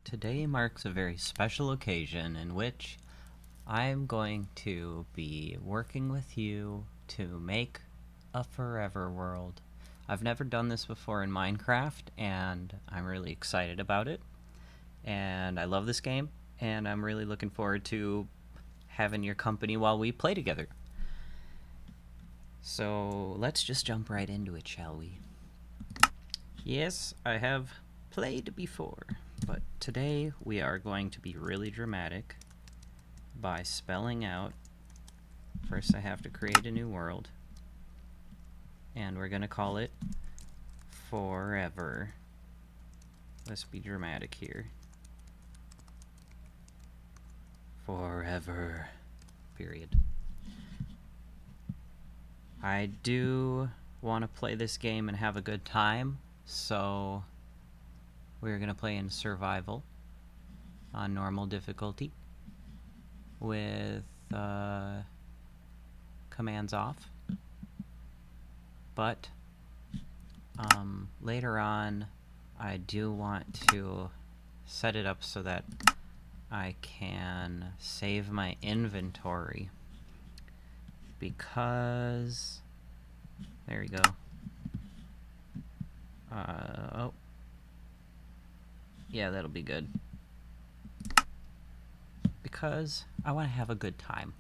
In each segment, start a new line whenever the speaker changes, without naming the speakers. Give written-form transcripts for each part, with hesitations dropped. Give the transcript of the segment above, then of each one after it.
Today marks a very special occasion in which I'm going to be working with you to make a forever world. I've never done this before in Minecraft, and I'm really excited about it. And I love this game, and I'm really looking forward to having your company while we play together. So let's just jump right into it, shall we? Yes, I have played before, but today we are going to be really dramatic by spelling out. First, I have to create a new world, and we're going to call it Forever. Let's be dramatic here. Forever. Period. I do want to play this game and have a good time, so we're going to play in survival on normal difficulty with commands off. But later on, I do want to set it up so that I can save my inventory, because there we go. Oh, yeah, that'll be good, because I want to have a good time.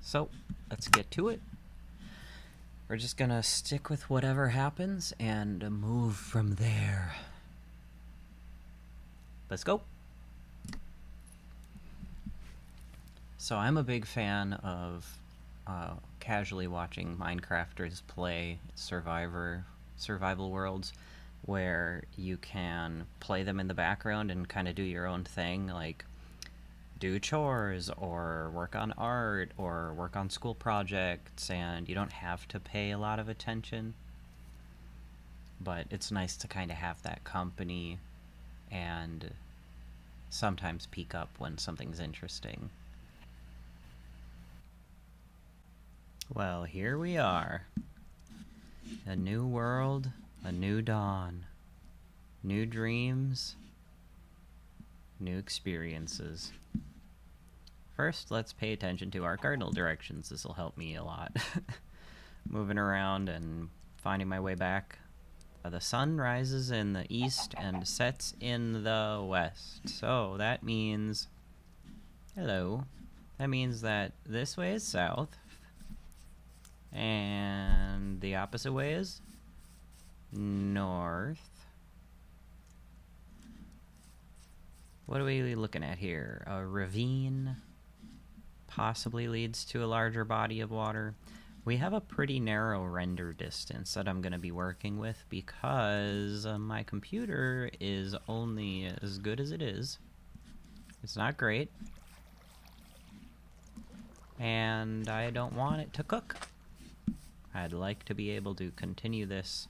So let's get to it. We're just gonna stick with whatever happens and move from there. Let's go. So I'm a big fan of casually watching Minecrafters play survival worlds, where you can play them in the background and kind of do your own thing, like do chores or work on art or work on school projects, and you don't have to pay a lot of attention. But it's nice to kind of have that company and sometimes peek up when something's interesting. Well, here we are. A new world, a new dawn. New dreams, new experiences. First, let's pay attention to our cardinal directions. This will help me a lot. Moving around and finding my way back. The sun rises in the east and sets in the west. So that means... Hello. That means that this way is south, and the opposite way is north. What are we looking at here? A ravine possibly leads to a larger body of water. We have a pretty narrow render distance that I'm going to be working with, because my computer is only as good as it is. It's not great, and I don't want it to cook. I'd like to be able to continue this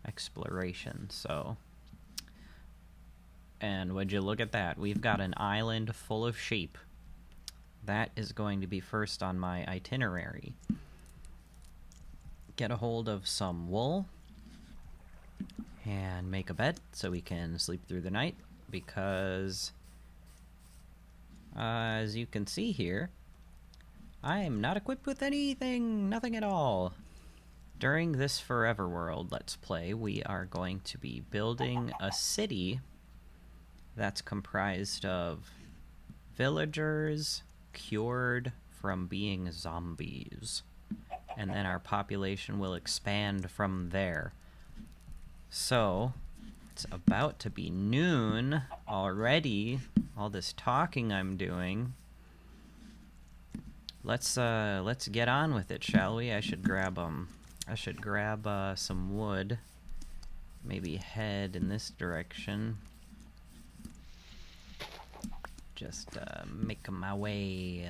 exploration, so... And would you look at that? We've got an island full of sheep. That is going to be first on my itinerary. Get a hold of some wool and make a bed so we can sleep through the night, because as you can see here, I am not equipped with anything, nothing at all. During this Forever World Let's Play, we are going to be building a city that's comprised of villagers cured from being zombies. And then our population will expand from there. So, it's about to be noon already. All this talking I'm doing. Let's get on with it, shall we? I should grab some wood. Maybe head in this direction. Just make my way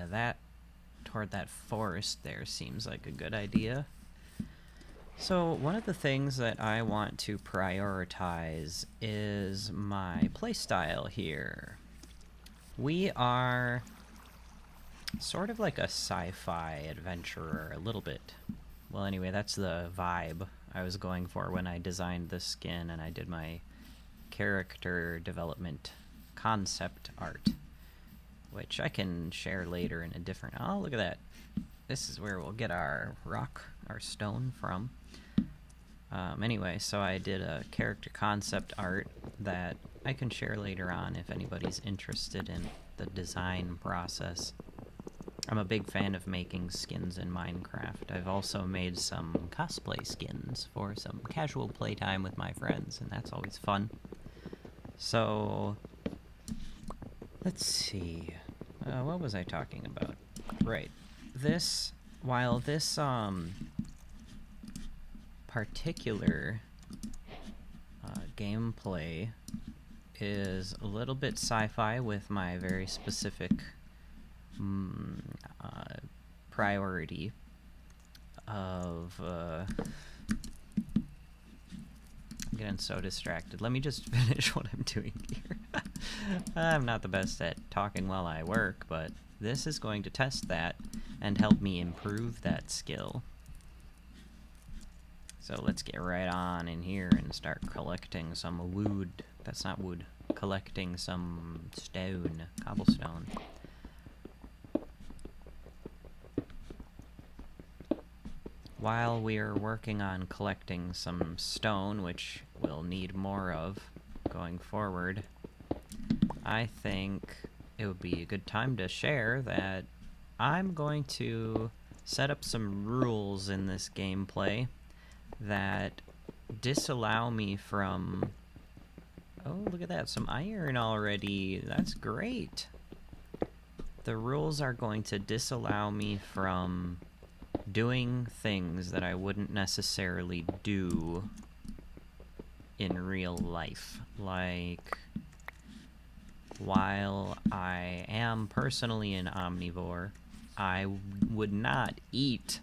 toward that forest there seems like a good idea. So one of the things that I want to prioritize is my playstyle here. We are sort of like a sci-fi adventurer, a little bit. Well, anyway, that's the vibe I was going for when I designed this skin and I did my character development concept art, which I can share later in a different... Oh, look at that. This is where we'll get our rock, our stone from. Anyway, so I did a character concept art that I can share later on if anybody's interested in the design process. I'm a big fan of making skins in Minecraft. I've also made some cosplay skins for some casual playtime with my friends, and that's always fun. So, let's see. What was I talking about? Right. While this, particular gameplay is a little bit sci-fi with my very specific priority of I'm getting so distracted. Let me just finish what I'm doing here. I'm not the best at talking while I work, but this is going to test that and help me improve that skill. So let's get right on in here and start collecting some wood. That's not wood. Collecting some stone, cobblestone. While we're working on collecting some stone, which we'll need more of going forward, I think it would be a good time to share that I'm going to set up some rules in this gameplay that disallow me from... Oh, look at that, some iron already. That's great. The rules are going to disallow me from doing things that I wouldn't necessarily do in real life. Like, while I am personally an omnivore, I would not eat...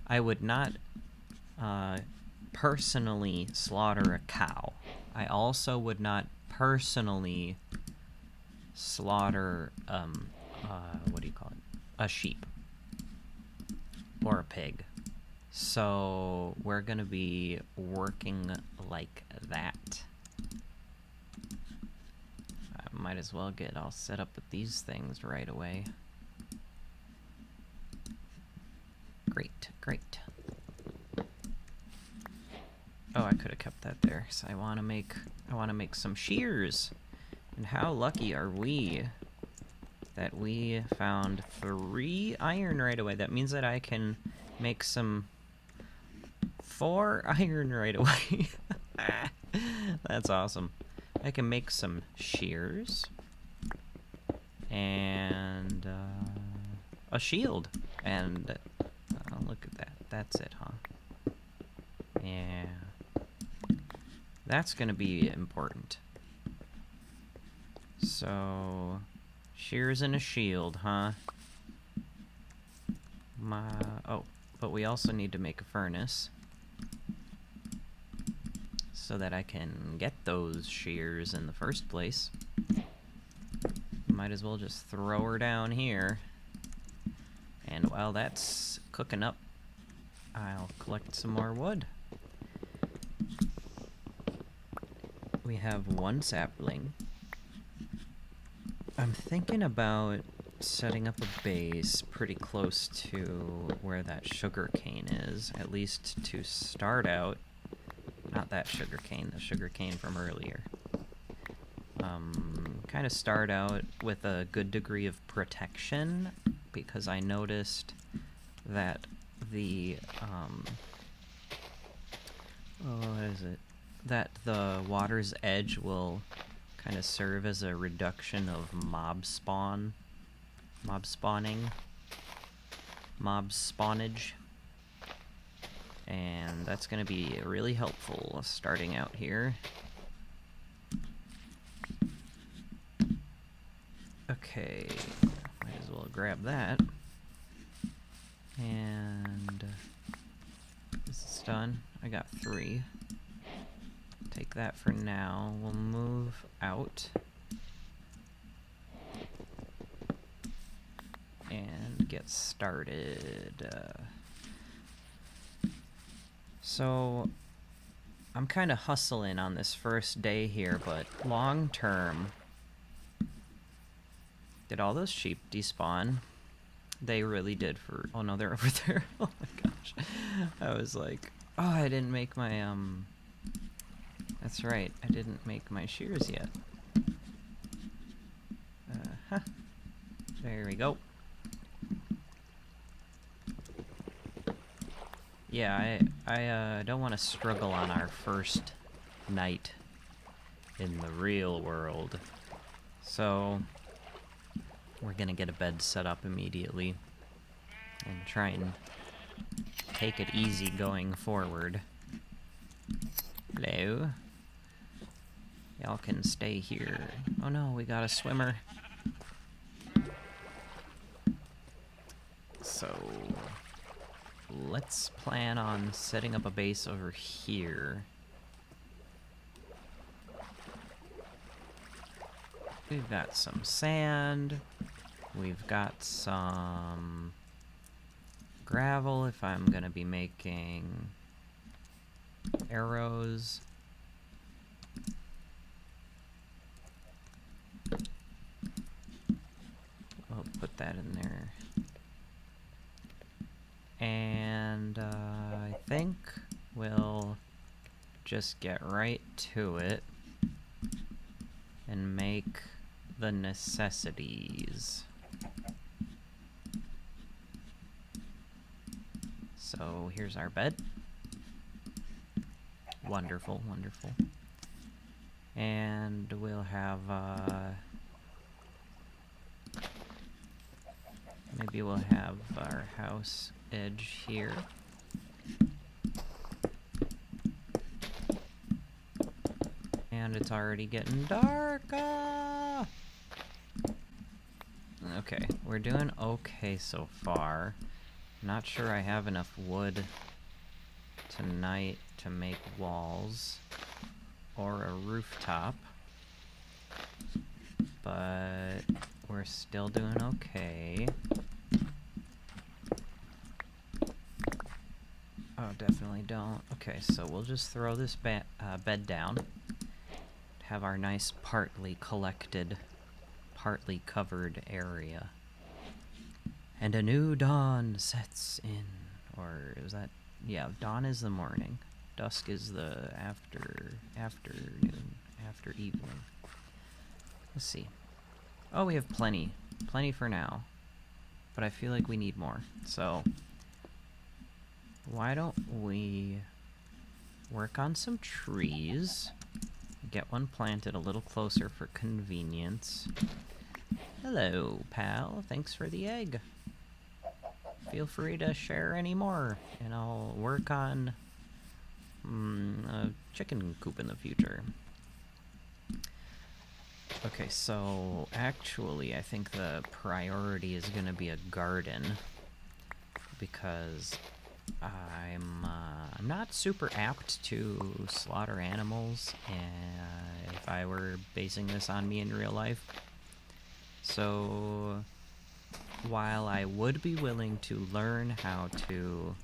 I would not personally slaughter a cow. I also would not personally slaughter, what do you call it? A sheep. Or a pig. So we're gonna be working like that. I might as well get all set up with these things right away. Great, great. Oh, I could have kept that there. So I want to make some shears. And how lucky are we that we found 3 iron right away? That means that I can make some 4 iron right away. That's awesome. I can make some shears and a shield. And look at that. That's it, huh? Yeah. That's gonna be important. So, shears and a shield, huh? Oh, but we also need to make a furnace so that I can get those shears in the first place. Might as well just throw her down here. And while that's cooking up, I'll collect some more wood. We have 1 sapling. I'm thinking about setting up a base pretty close to where that sugar cane is, at least to start out. Not that sugar cane, the sugar cane from earlier. Kind of start out with a good degree of protection, because I noticed that the, what is it? That the water's edge will kind of serve as a reduction of mob spawnage. And that's going to be really helpful starting out here. Okay, might as well grab that. And this is done. I got 3. Take that for now. We'll move out. And get started. So, I'm kind of hustling on this first day here, but long term... Did all those sheep despawn? They really did for... Oh no, they're over there. Oh my gosh. I was like... Oh, I didn't make my, That's right, I didn't make my shears yet. Huh. There we go. Yeah, I don't want to struggle on our first night in the real world. So, we're gonna get a bed set up immediately and try and take it easy going forward. Hello. Y'all can stay here. Oh no, we got a swimmer. So, let's plan on setting up a base over here. We've got some sand. We've got some gravel if I'm gonna be making arrows. We'll put that in there. And I think we'll just get right to it and make the necessities. So here's our bed. Wonderful, wonderful. And we'll have, maybe we'll have our house edge here. And it's already getting dark. Ah! Okay, we're doing okay so far. Not sure I have enough wood tonight to make walls or a rooftop, but we're still doing okay. Oh, definitely don't. Okay, so we'll just throw this bed down. Have our nice partly collected, partly covered area. And a new dawn sets in. Or is that... Yeah, dawn is the morning. Dusk is the afternoon, after evening. Let's see. Oh, we have plenty. Plenty for now. But I feel like we need more. So, why don't we work on some trees? Get one planted a little closer for convenience. Hello, pal. Thanks for the egg. Feel free to share any more, and I'll work on a chicken coop in the future. Okay, so actually I think the priority is going to be a garden, because I'm not super apt to slaughter animals if I were basing this on me in real life. So while I would be willing to learn how to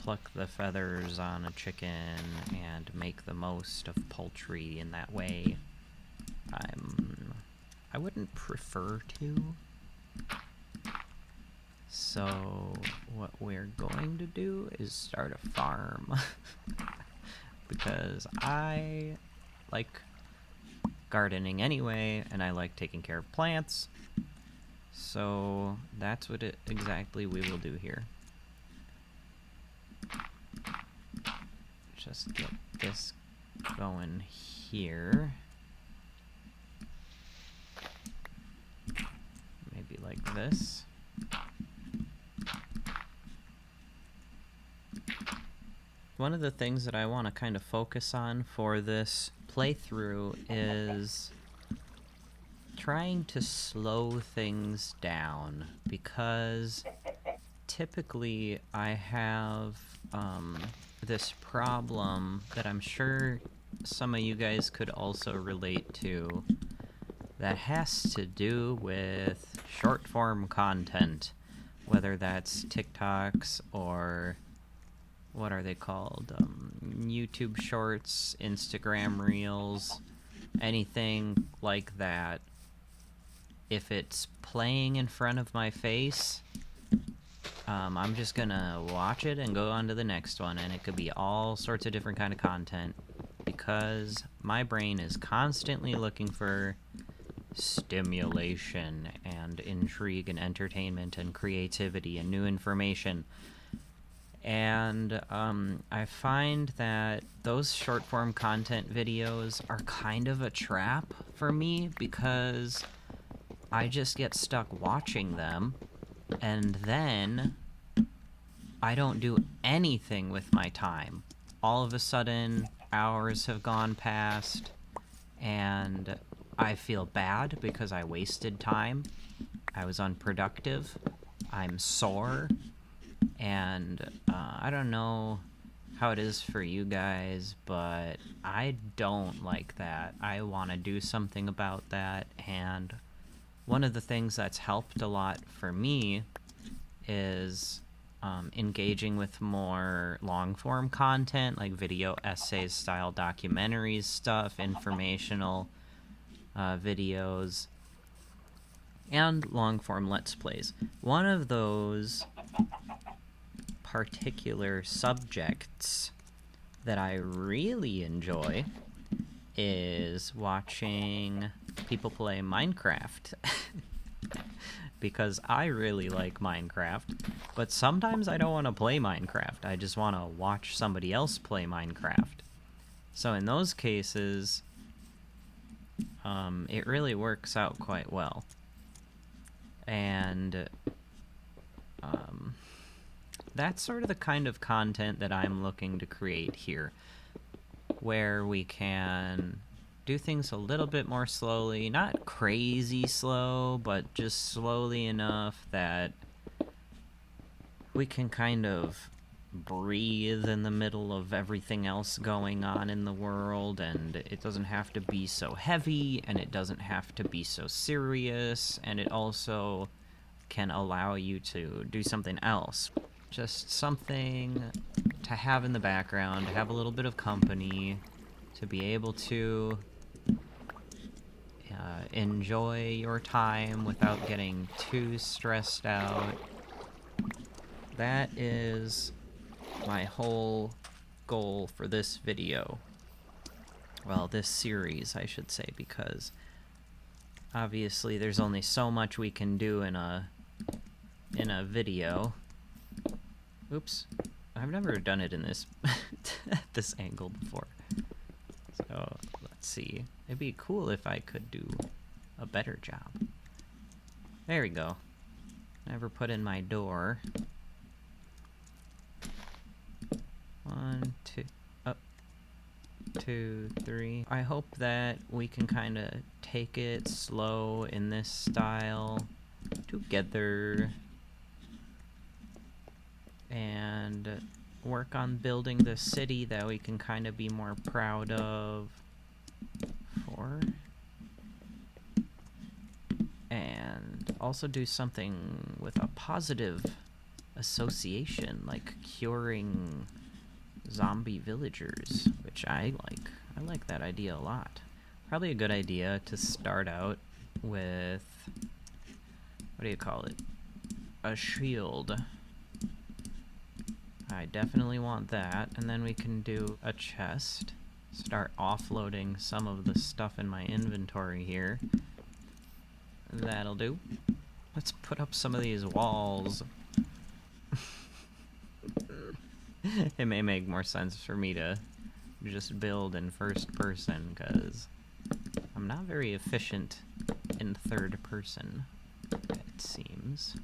pluck the feathers on a chicken and make the most of poultry in that way, I wouldn't prefer to. So what we're going to do is start a farm. Because I like gardening anyway, and I like taking care of plants. So that's what exactly we will do here. Just get this going here. Maybe like this. One of the things that I want to kind of focus on for this playthrough is trying to slow things down, because typically I have this problem that I'm sure some of you guys could also relate to, that has to do with short form content, whether that's TikToks or what are they called? YouTube Shorts, Instagram Reels, anything like that. If it's playing in front of my face, I'm just gonna watch it and go on to the next one, and it could be all sorts of different kind of content, because my brain is constantly looking for stimulation and intrigue and entertainment and creativity and new information. And I find that those short form content videos are kind of a trap for me, because I just get stuck watching them, and then I don't do anything with my time. All of a sudden, hours have gone past, and I feel bad because I wasted time. I was unproductive. I'm sore. And I don't know how it is for you guys, but I don't like that. I want to do something about that, and one of the things that's helped a lot for me is engaging with more long-form content, like video essays style documentaries stuff, informational videos, and long-form Let's Plays. One of those particular subjects that I really enjoy is watching people play Minecraft. Because I really like Minecraft, but sometimes I don't want to play Minecraft. I just want to watch somebody else play Minecraft. So in those cases, it really works out quite well. And that's sort of the kind of content that I'm looking to create here, where we can do things a little bit more slowly, not crazy slow, but just slowly enough that we can kind of breathe in the middle of everything else going on in the world, and it doesn't have to be so heavy, and it doesn't have to be so serious, and it also can allow you to do something else. Just something to have in the background, to have a little bit of company, to be able to enjoy your time without getting too stressed out. That is my whole goal for this video. Well, this series, I should say, because obviously there's only so much we can do in a video. Oops. I've never done it in this this angle before. So, let's see. It'd be cool if I could do a better job. There we go. Never put in my door. 1, 2, up, 2, 3. I hope that we can kind of take it slow in this style together and work on building the city that we can kind of be more proud of for. And also do something with a positive association, like curing zombie villagers, which I like. I like that idea a lot. Probably a good idea to start out with, what do you call it? A shield. I definitely want that, and then we can do a chest. Start offloading some of the stuff in my inventory here. That'll do. Let's put up some of these walls. It may make more sense for me to just build in first person, because I'm not very efficient in third person, it seems.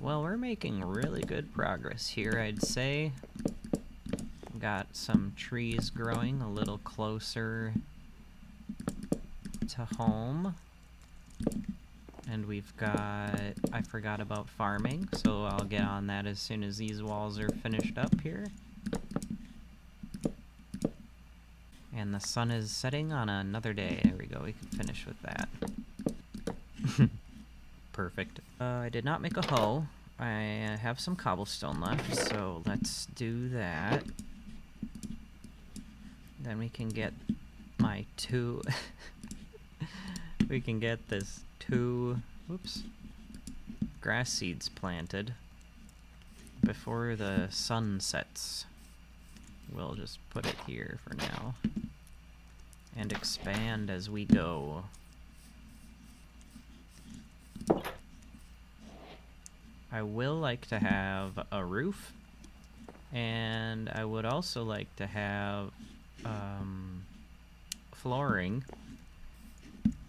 Well, we're making really good progress here, I'd say. Got some trees growing a little closer to home. And we've got... I forgot about farming, so I'll get on that as soon as these walls are finished up here. And the sun is setting on another day. There we go, we can finish with that. perfect. I did not make a hoe. I have some cobblestone left, so let's do that. Then we can get my two... we can get this oops, grass seeds planted before the sun sets. We'll just put it here for now and expand as we go. I will like to have a roof, and I would also like to have flooring.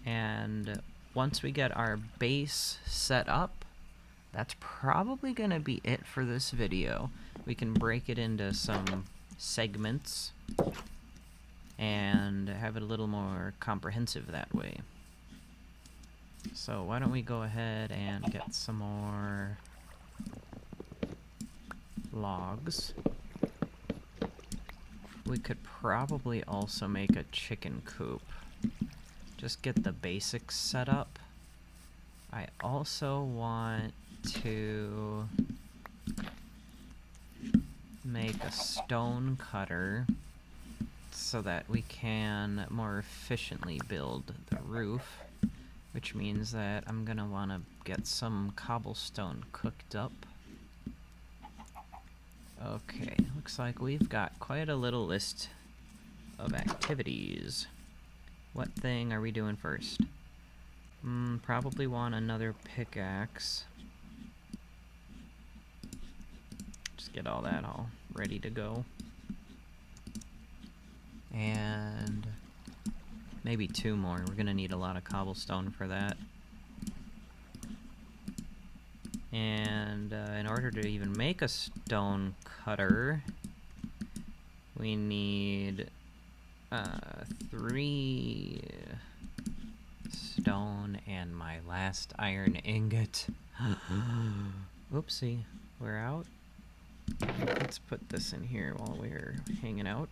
And once we get our base set up, that's probably going to be it for this video. We can break it into some segments and have it a little more comprehensive that way. So why don't we go ahead and get some more logs. We could probably also make a chicken coop. Just get the basics set up. I also want to make a stone cutter so that we can more efficiently build the roof, which means that I'm gonna want to get some cobblestone cooked up. Okay, looks like we've got quite a little list of activities. What thing are we doing first? Probably want another pickaxe. Just get all that all ready to go. And maybe 2 more. We're gonna need a lot of cobblestone for that. And in order to even make a stone cutter, we need 3 stone and my last iron ingot. Oopsie, we're out. Let's put this in here while we're hanging out.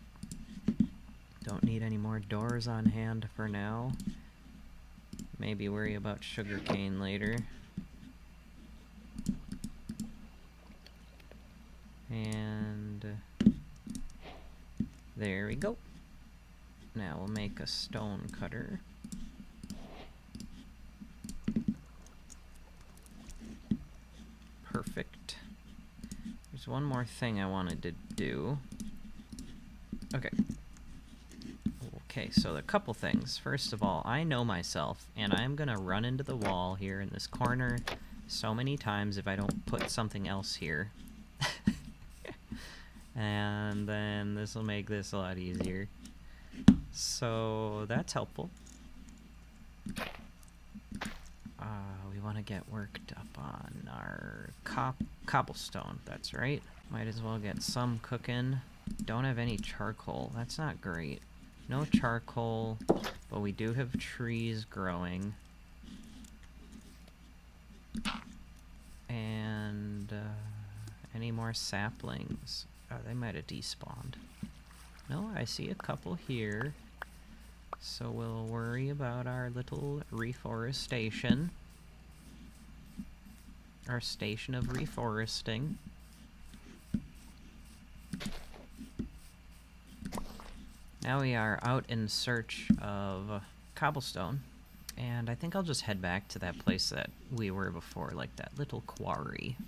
Don't need any more doors on hand for now. Maybe worry about sugarcane later. And there we go. Now we'll make a stone cutter. Perfect. There's one more thing I wanted to do. Okay. Okay, so a couple things. First of all, I know myself, and I'm gonna run into the wall here in this corner so many times if I don't put something else here. And then this will make this a lot easier. So that's helpful. We want to get worked up on our cobblestone, that's right. Might as well get some cooking. Don't have any charcoal, that's not great. No charcoal, but we do have trees growing. And any more saplings? Oh, they might have despawned. No, I see a couple here. So we'll worry about our little reforestation. Our station of reforesting. Now we are out in search of cobblestone. And I think I'll just head back to that place that we were before, like that little quarry.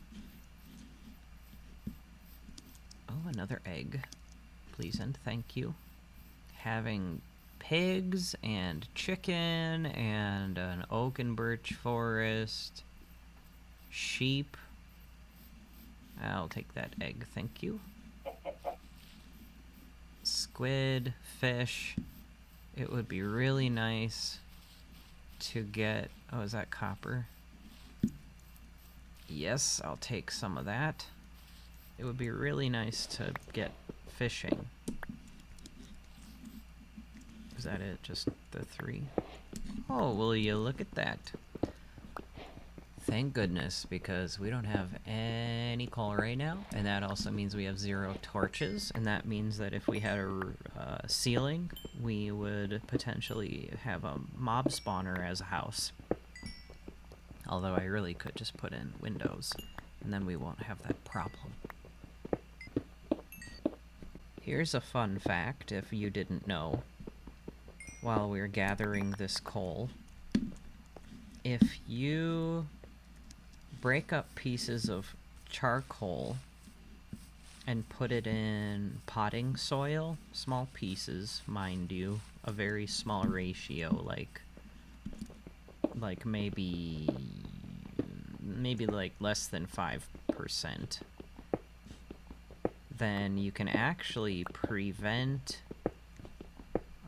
Oh, another egg. Please and thank you. Having pigs and chicken and an oak and birch forest. Sheep. I'll take that egg, thank you. Squid, fish. It would be really nice to get... Oh, is that copper? Yes, I'll take some of that. It would be really nice to get fishing. Is that it? Just the 3? Oh, will you look at that. Thank goodness, because we don't have any coal right now, and that also means we have 0 torches, and that means that if we had a ceiling, we would potentially have a mob spawner as a house. Although I really could just put in windows, and then we won't have that problem. Here's a fun fact, if you didn't know, while we're gathering this coal. If you break up pieces of charcoal and put it in potting soil, small pieces, mind you, a very small ratio, like maybe like less than 5%, then you can actually prevent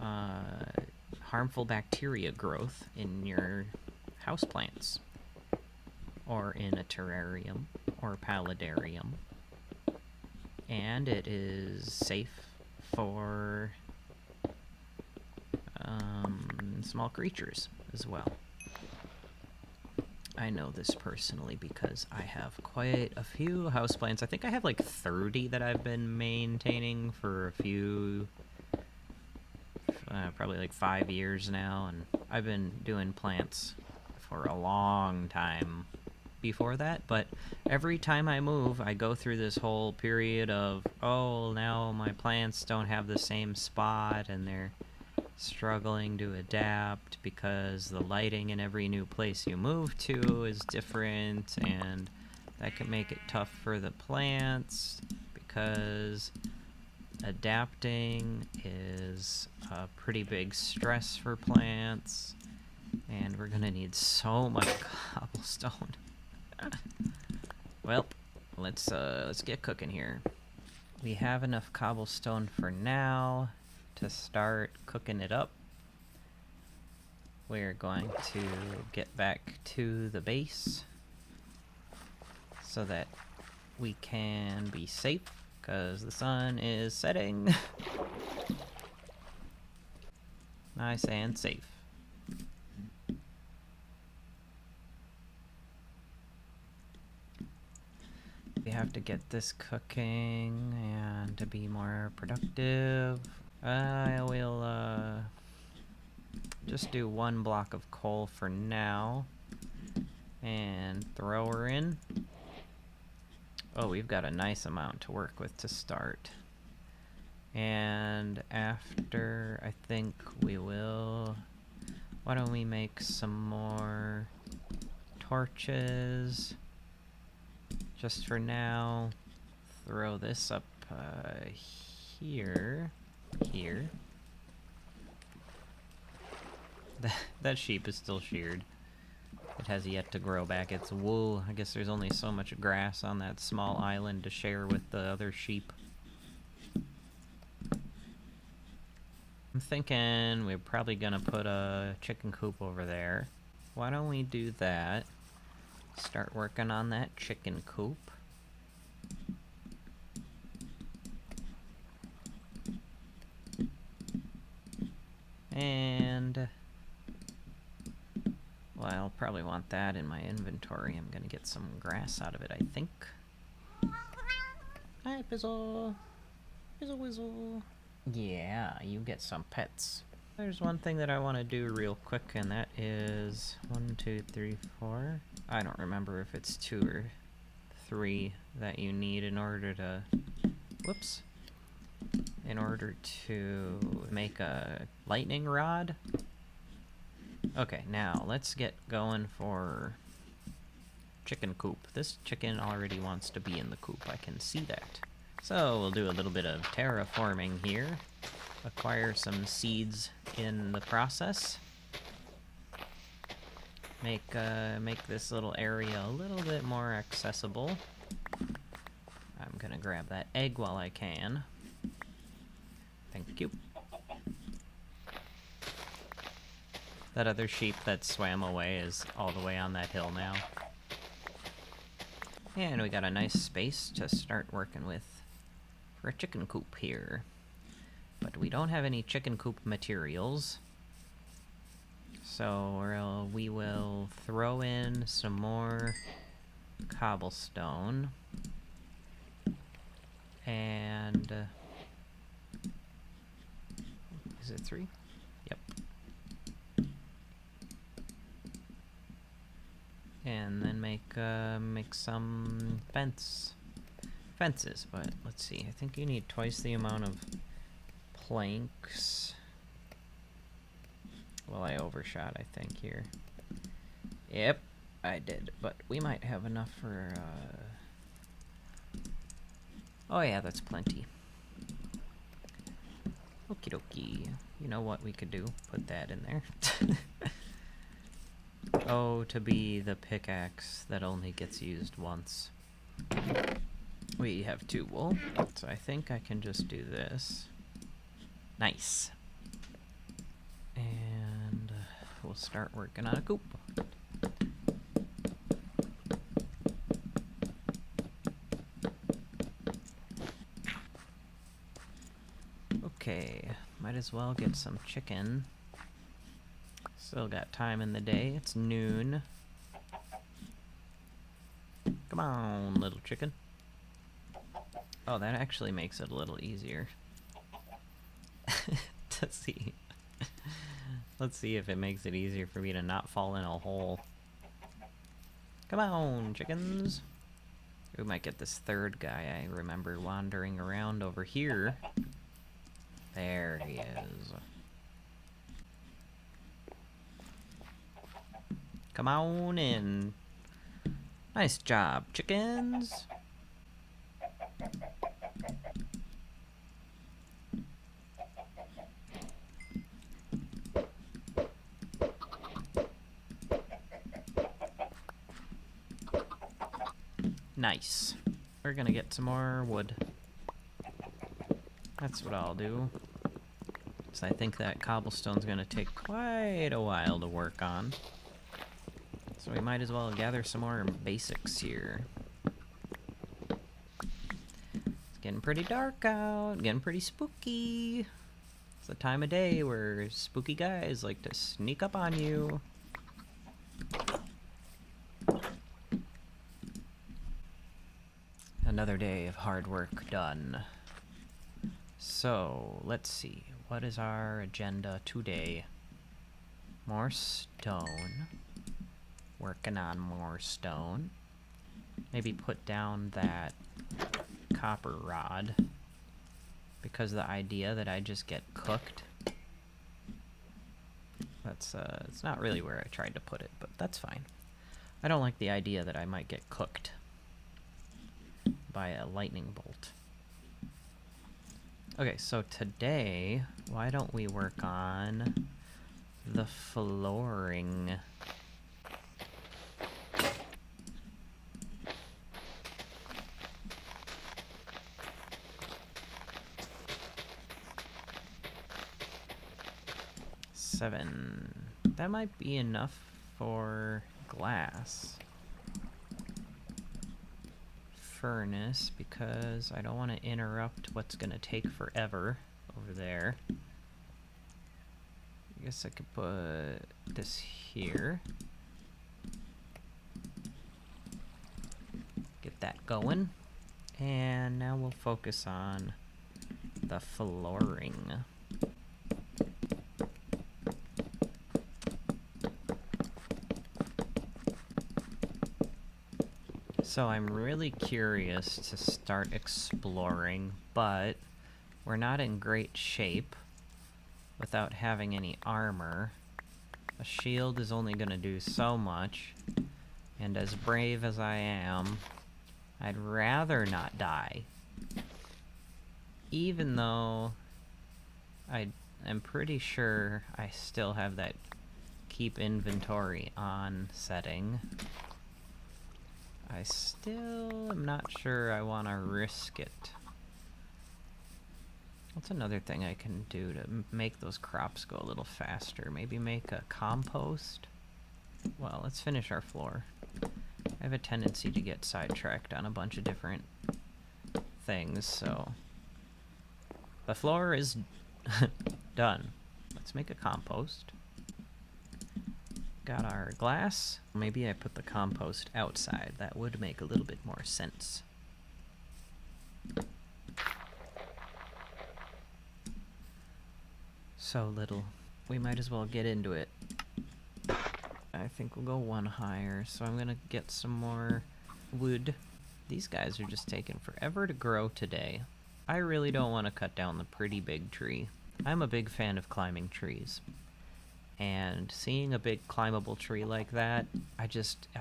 harmful bacteria growth in your houseplants, or in a terrarium or paludarium. And it is safe for small creatures as well. I know this personally because I have quite a few houseplants. I think I have like 30 that I've been maintaining for a few, probably like 5 years now, and I've been doing plants for a long time before that, but every time I move, I go through this whole period of, oh, now my plants don't have the same spot, and they're struggling to adapt because the lighting in every new place you move to is different, and that can make it tough for the plants because adapting is a pretty big stress for plants, and we're gonna need so much cobblestone. Well, let's get cooking here. We have enough cobblestone for now to start cooking it up. We're going to get back to the base so that we can be safe, because the sun is setting. Nice and safe. We have to get this cooking, and to be more productive, I will just do 1 block of coal for now and throw her in. Oh, we've got a nice amount to work with to start. And after, I think we will... Why don't we make some more torches? Just for now. Throw this up here. Here. That sheep is still sheared. It has yet to grow back its wool. I guess there's only so much grass on that small island to share with the other sheep. I'm thinking we're probably gonna put a chicken coop over there. Why don't we do that? Start working on that chicken coop. And... well, I'll probably want that in my inventory. I'm gonna get some grass out of it, I think. Hi, Pizzle! Pizzle Whizzle! Yeah, you get some pets. There's one thing that I want to do real quick, and that is 1, 2, 3, 4. I don't remember if it's 2 or 3 that you need in order to... whoops. In order to make a lightning rod. Okay, now let's get going for chicken coop. This chicken already wants to be in the coop, I can see that. So we'll do a little bit of terraforming here. Acquire some seeds in the process. Make this little area a little bit more accessible. I'm gonna grab that egg while I can. Thank you. That other sheep that swam away is all the way on that hill now. And we got a nice space to start working with for a chicken coop here. But we don't have any chicken coop materials. So we will throw in some more cobblestone. And... is it 3? Yep. make some fences, but let's see. I think you need twice the amount of planks. Well, I overshot, I think, here. Yep, I did, but we might have enough for, Oh yeah, that's plenty. Okie dokie. You know what we could do? Put that in there. Oh, to be the pickaxe that only gets used once. We have 2 wool, so I think I can just do this. Nice. And we'll start working on a coop. Okay, might as well get some chicken. Still got time in the day. It's noon. Come on, little chicken. Oh, that actually makes it a little easier to see. Let's see if it makes it easier for me to not fall in a hole. Come on, chickens. We might get this third guy I remember wandering around over here. There he is. Come on in. Nice job, chickens. Nice. We're gonna get some more wood. That's what I'll do. So I think that cobblestone's gonna take quite a while to work on. So we might as well gather some more basics here. It's getting pretty dark out, getting pretty spooky. It's the time of day where spooky guys like to sneak up on you. Another day of hard work done. So, let's see. What is our agenda today? More stone. Working on more stone. Maybe put down that copper rod. Because of the idea that I just get cooked. That's, it's not really where I tried to put it, but that's fine. I don't like the idea that I might get cooked by a lightning bolt. Okay, so today, why don't we work on the flooring? Seven. That might be enough for glass. Furnace, because I don't want to interrupt what's going to take forever over there. I guess I could put this here. Get that going. And now we'll focus on the flooring. So I'm really curious to start exploring, but we're not in great shape without having any armor. A shield is only going to do so much, and as brave as I am, I'd rather not die. Even though I am pretty sure I still have that keep inventory on setting. I still am not sure I want to risk it. What's another thing I can do to make those crops go a little faster? Maybe make a compost? Well, let's finish our floor. I have a tendency to get sidetracked on a bunch of different things, so... The floor is done. Let's make a compost. Got our glass. Maybe I put the compost outside. That would make a little bit more sense. So little. We might as well get into it. I think we'll go one higher. So I'm gonna get some more wood. These guys are just taking forever to grow today. I really don't want to cut down the pretty big tree. I'm a big fan of climbing trees. And seeing a big climbable tree like that, I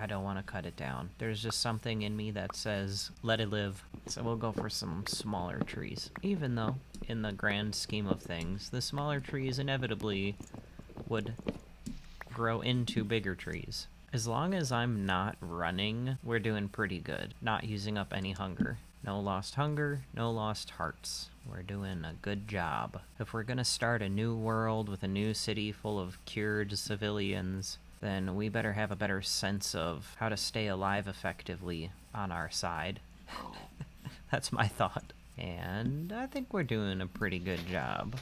don't want to cut it down. There's just something in me that says, let it live. So we'll go for some smaller trees. Even though, in the grand scheme of things, the smaller trees inevitably would grow into bigger trees. As long as I'm not running, we're doing pretty good. Not using up any hunger. No lost hunger, no lost hearts. We're doing a good job. If we're gonna start a new world with a new city full of cured civilians, then we better have a better sense of how to stay alive effectively on our side. That's my thought. And I think we're doing a pretty good job.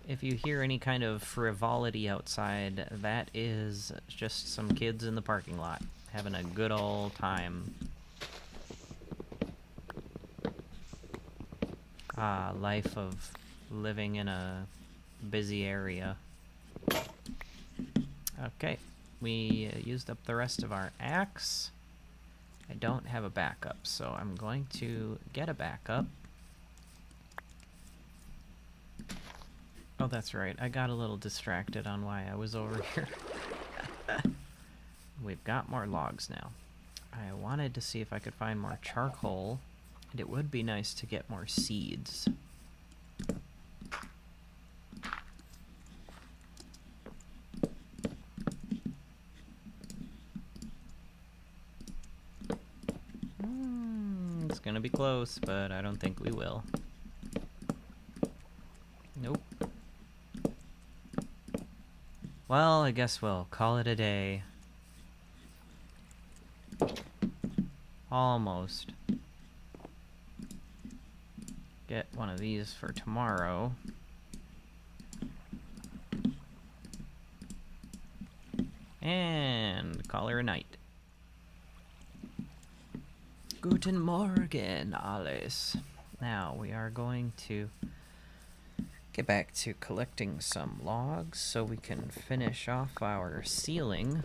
If you hear any kind of frivolity outside, that is just some kids in the parking lot having a good old time. Life of living in a busy area. Okay, we used up the rest of our axe. I don't have a backup, so I'm going to get a backup. Oh, that's right, I got a little distracted on why I was over here. We've got more logs now. I wanted to see if I could find more charcoal, and it would be nice to get more seeds. It's gonna be close, but I don't think we will. Nope. Well, I guess we'll call it a day. Almost. Get one of these for tomorrow. And call her a night. Guten Morgen, alles. Now we are going to get back to collecting some logs so we can finish off our ceiling.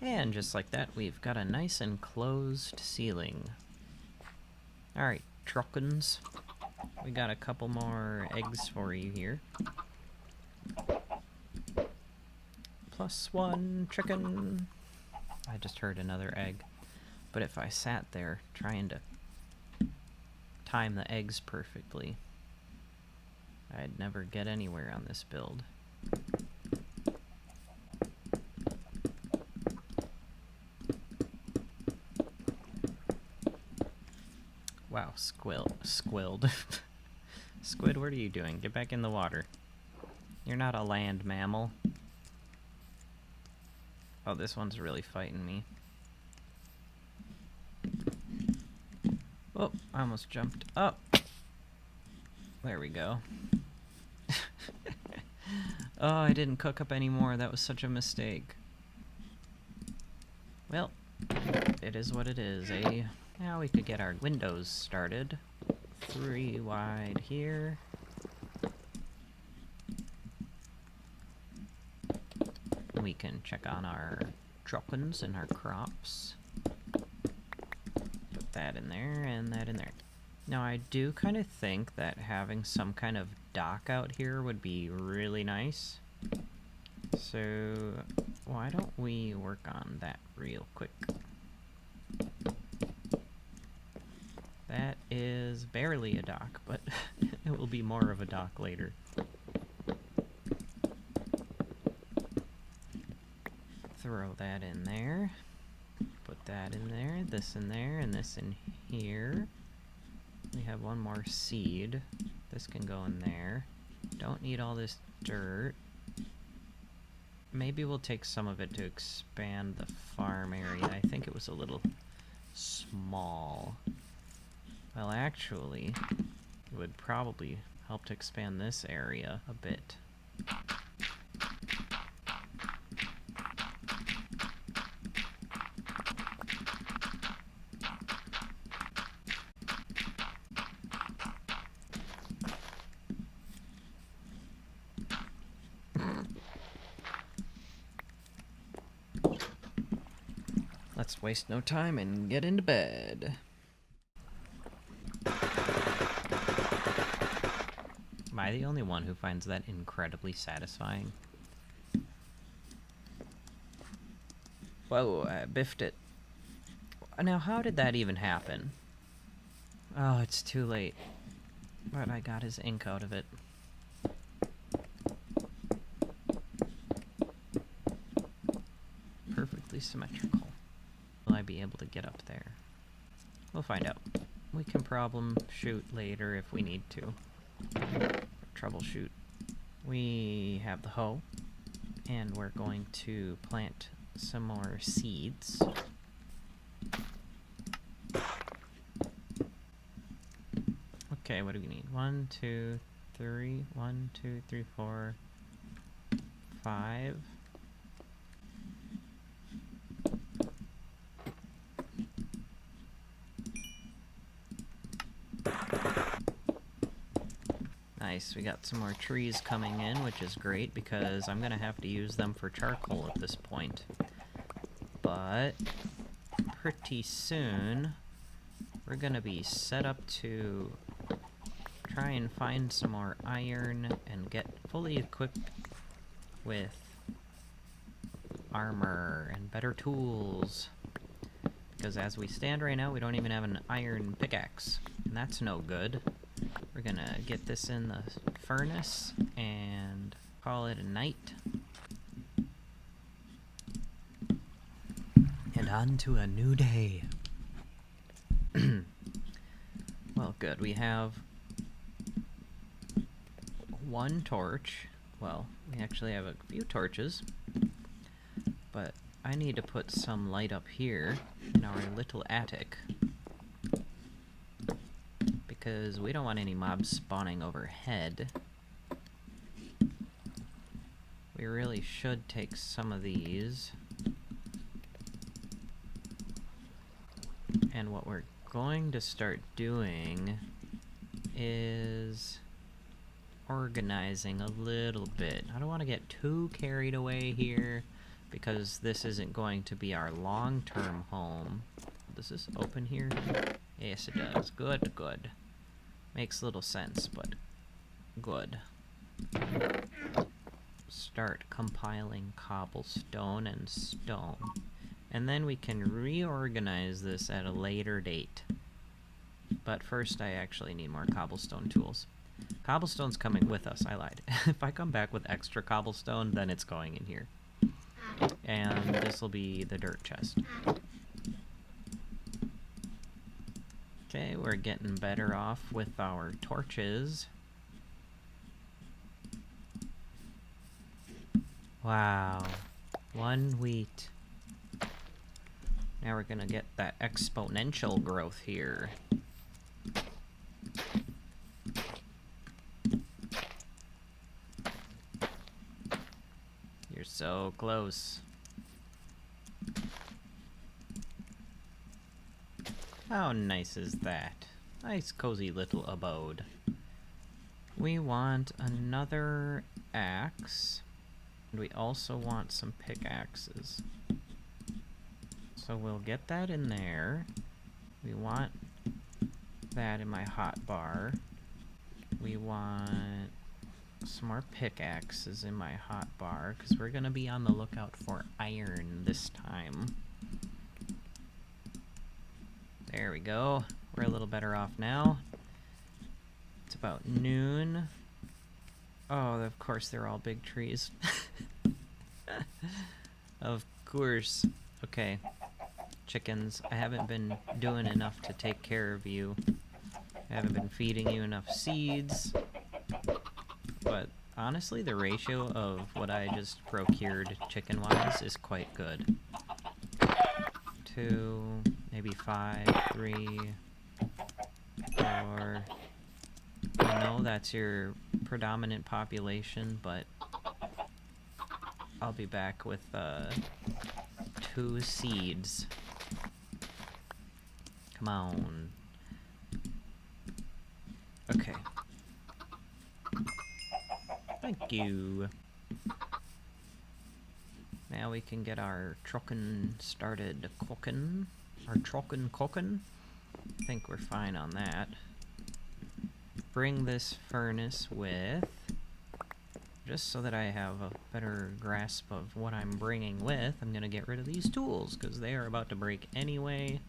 And just like that, we've got a nice enclosed ceiling. Alright, truckins. We got a couple more eggs for you here. +1 chicken. I just heard another egg. But if I sat there trying to time the eggs perfectly, I'd never get anywhere on this build. Wow, squilled. Squid, what are you doing? Get back in the water. You're not a land mammal. Oh, this one's really fighting me. Oh, I almost jumped up. There we go. Oh, I didn't cook up any more. That was such a mistake. Well, it is what it is, eh? Now we could get our windows started. 3 wide here. We can check on our truckins and our crops. Put that in there and that in there. Now I do kind of think that having some kind of dock out here would be really nice. So why don't we work on that real quick? That is barely a dock, but it will be more of a dock later. Throw that in there. Put that in there, and this in here. We have one more seed. This can go in there. Don't need all this dirt. Maybe we'll take some of it to expand the farm area. I think it was a little small. Well, actually, it would probably help to expand this area a bit. Let's waste no time and get into bed. Am I the only one who finds that incredibly satisfying? Whoa, I biffed it. Now, how did that even happen? Oh, it's too late. But I got his ink out of it. Perfectly symmetrical. Will I be able to get up there? We'll find out. We can problem shoot later if we need to. Troubleshoot. We have the hoe, and we're going to plant some more seeds. Okay, what do we need? 1, 2, 3. 1, 2, 3, 4, 5. Nice, we got some more trees coming in, which is great because I'm gonna have to use them for charcoal at this point. But pretty soon we're gonna be set up to try and find some more iron and get fully equipped with armor and better tools. Because as we stand right now, we don't even have an iron pickaxe, and that's no good. We're gonna get this in the furnace and call it a night. And on to a new day. Well, good. We have one torch. Well, we actually have a few torches. But I need to put some light up here in our little attic. Because we don't want any mobs spawning overhead. We really should take some of these. And what we're going to start doing is organizing a little bit. I don't want to get too carried away here because this isn't going to be our long-term home. Does this open here? Yes, it does. Good, good. Makes little sense, but good. Start compiling cobblestone and stone. And then we can reorganize this at a later date. But first I actually need more cobblestone tools. Cobblestone's coming with us, I lied. If I come back with extra cobblestone, then it's going in here. And this will be the dirt chest. Okay, we're getting better off with our torches. Wow. 1 wheat. Now we're gonna get that exponential growth here. You're so close. How nice is that? Nice cozy little abode. We want another axe. And we also want some pickaxes. So we'll get that in there. We want that in my hotbar. We want some more pickaxes in my hotbar, because we're going to be on the lookout for iron this time. There we go. We're a little better off now. It's about noon. Oh, of course they're all big trees. Of course. Okay. Chickens, I haven't been doing enough to take care of you. I haven't been feeding you enough seeds. But honestly, the ratio of what I just procured chicken-wise is quite good. 2, maybe 5, 3, 4. I know that's your predominant population, but I'll be back with 2 seeds. Come on. Okay. Thank you. Now we can get our truckin' started cooking. Our truckin' cooking. I think we're fine on that. Bring this furnace with, just so that I have a better grasp of what I'm bringing with, I'm gonna get rid of these tools, because they are about to break anyway.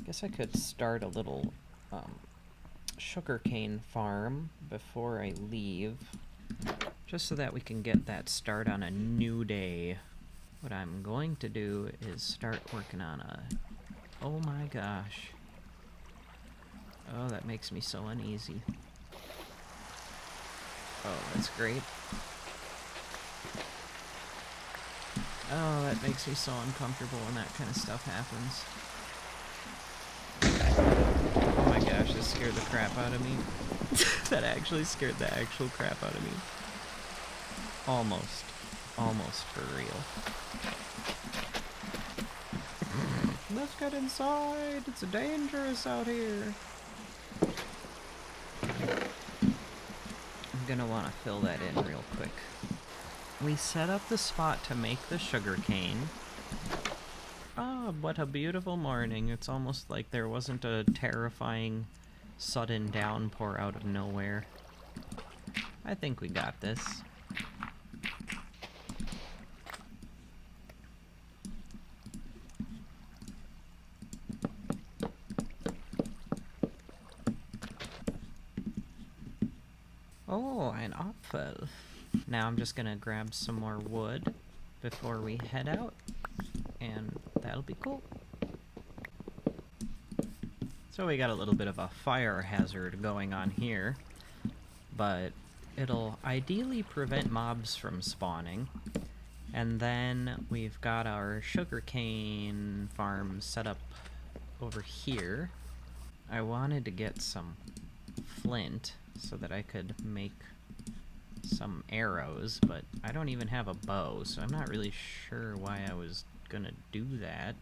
Guess I could start a little sugarcane farm before I leave, just so that we can get that start on a new day. What I'm going to do is start working on a... Oh my gosh. Oh, that makes me so uneasy. Oh, that's great. Oh, that makes me so uncomfortable when that kind of stuff happens. Oh my gosh, that scared the crap out of me. That actually scared the actual crap out of me. Almost. Almost for real. Let's get inside! It's dangerous out here! I'm gonna want to fill that in real quick. We set up the spot to make the sugarcane. Ah, what a beautiful morning. It's almost like there wasn't a terrifying sudden downpour out of nowhere. I think we got this. Oh, an apfel. Now I'm just gonna grab some more wood before we head out, and that'll be cool. So we got a little bit of a fire hazard going on here, but it'll ideally prevent mobs from spawning. And then we've got our sugarcane farm set up over here. I wanted to get some flint so that I could make some arrows, but I don't even have a bow, so I'm not really sure why I was gonna do that.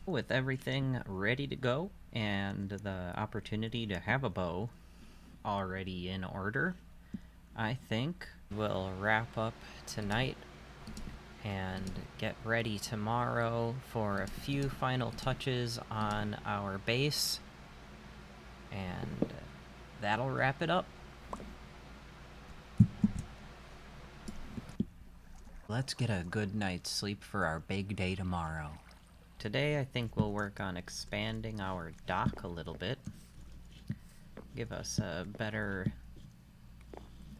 With everything ready to go and the opportunity to have a bow already in order, I think we'll wrap up tonight and get ready tomorrow for a few final touches on our base, and that'll wrap it up. Let's get a good night's sleep for our big day tomorrow. Today I think we'll work on expanding our dock a little bit. Give us a better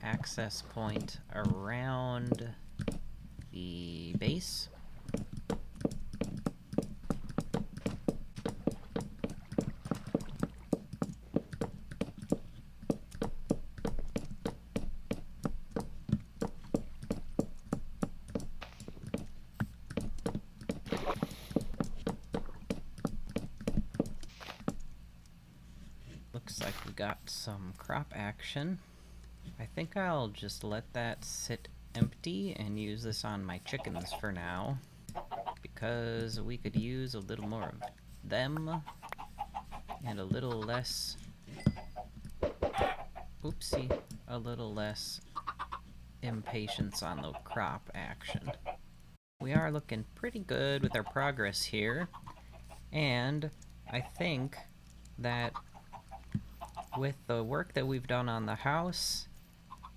access point around the base. Looks like we got some crop action. I think I'll just let that sit empty and use this on my chickens for now, because we could use a little more of them and a little less, oopsie, a little less impatience on the crop action. We are looking pretty good with our progress here, and I think that with the work that we've done on the house,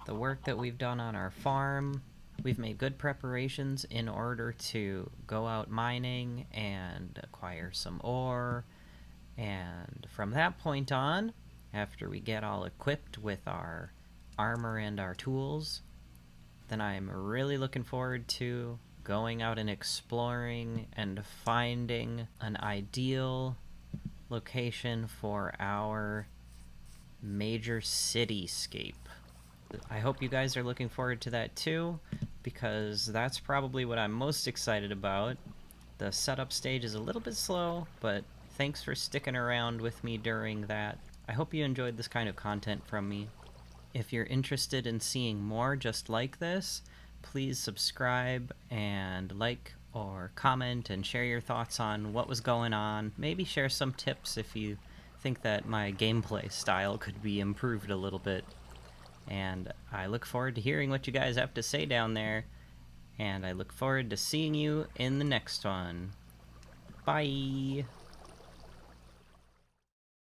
the work that we've done on our farm, we've made good preparations in order to go out mining and acquire some ore. And from that point on, after we get all equipped with our armor and our tools, then I'm really looking forward to going out and exploring and finding an ideal location for our major cityscape. I hope you guys are looking forward to that too, because that's probably what I'm most excited about. The setup stage is a little bit slow, but thanks for sticking around with me during that. I hope you enjoyed this kind of content from me. If you're interested in seeing more just like this, please subscribe and like or comment and share your thoughts on what was going on. Maybe share some tips if you think that my gameplay style could be improved a little bit. And I look forward to hearing what you guys have to say down there. And I look forward to seeing you in the next one. Bye!